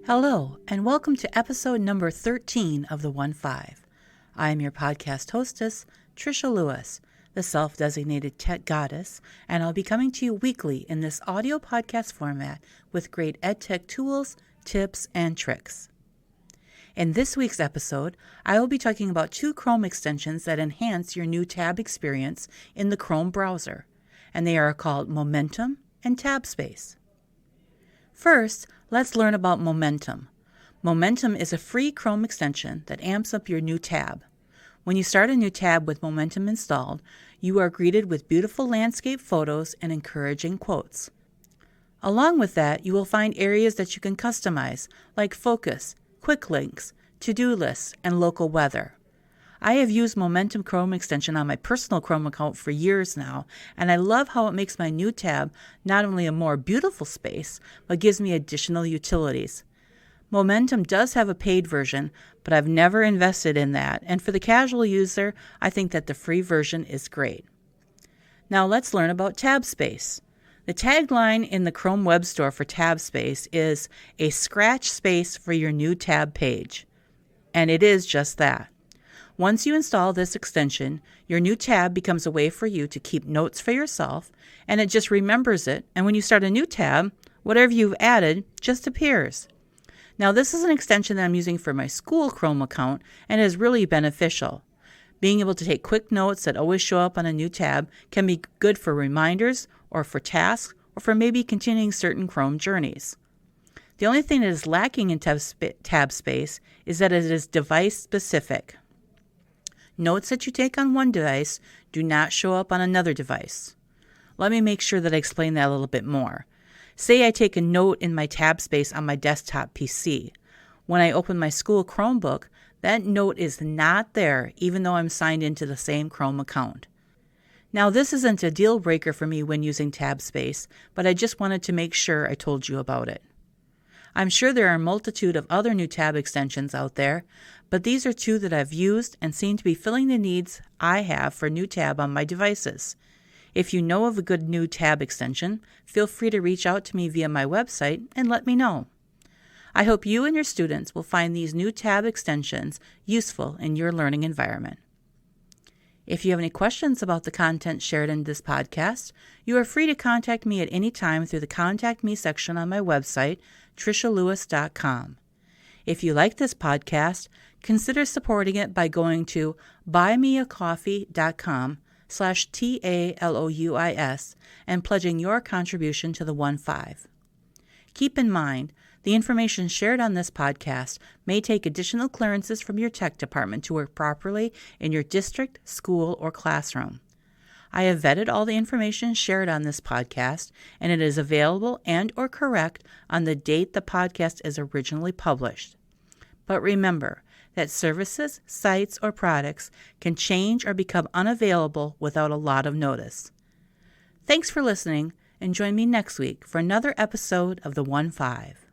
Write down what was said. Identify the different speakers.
Speaker 1: Hello, and welcome to episode number 13 of the 1-5. I am your podcast hostess, Tricia Louis, the self-designated tech goddess, and I'll be coming to you weekly in this audio podcast format with great edtech tools, tips, and tricks. In this week's episode, I will be talking about two Chrome extensions that enhance your new tab experience in the Chrome browser, and they are called Momentum and TabSpace. First, let's learn about Momentum. Momentum is a free Chrome extension that amps up your new tab. When you start a new tab with Momentum installed, you are greeted with beautiful landscape photos and encouraging quotes. Along with that, you will find areas that you can customize, like focus, quick links, to-do lists, and local weather. I have used Momentum Chrome extension on my personal Chrome account for years now, and I love how it makes my new tab not only a more beautiful space, but gives me additional utilities. Momentum does have a paid version, but I've never invested in that, and for the casual user, I think that the free version is great. Now let's learn about TabSpace. The tagline in the Chrome Web Store for TabSpace is a scratch space for your new tab page. And it is just that. Once you install this extension, your new tab becomes a way for you to keep notes for yourself, and it just remembers it, and when you start a new tab, whatever you've added just appears. Now, this is an extension that I'm using for my school Chrome account, and is really beneficial. Being able to take quick notes that always show up on a new tab can be good for reminders, or for tasks, or for maybe continuing certain Chrome journeys. The only thing that is lacking in TabSpace is that it is device-specific. Notes that you take on one device do not show up on another device. Let me make sure that I explain that a little bit more. Say I take a note in my TabSpace on my desktop PC. When I open my school Chromebook, that note is not there even though I'm signed into the same Chrome account. Now, this isn't a deal breaker for me when using TabSpace, but I just wanted to make sure I told you about it. I'm sure there are a multitude of other new tab extensions out there, but these are two that I've used and seem to be filling the needs I have for new tab on my devices. If you know of a good new tab extension, feel free to reach out to me via my website and let me know. I hope you and your students will find these new tab extensions useful in your learning environment. If you have any questions about the content shared in this podcast, you are free to contact me at any time through the Contact Me section on my website, tricialouis.com. If you like this podcast, consider supporting it by going to buymeacoffee.com/TALOUIS and pledging your contribution to the 1-5. Keep in mind, the information shared on this podcast may take additional clearances from your tech department to work properly in your district, school, or classroom. I have vetted all the information shared on this podcast, and it is available and or correct on the date the podcast is originally published. But remember that services, sites, or products can change or become unavailable without a lot of notice. Thanks for listening, and join me next week for another episode of the 1-5.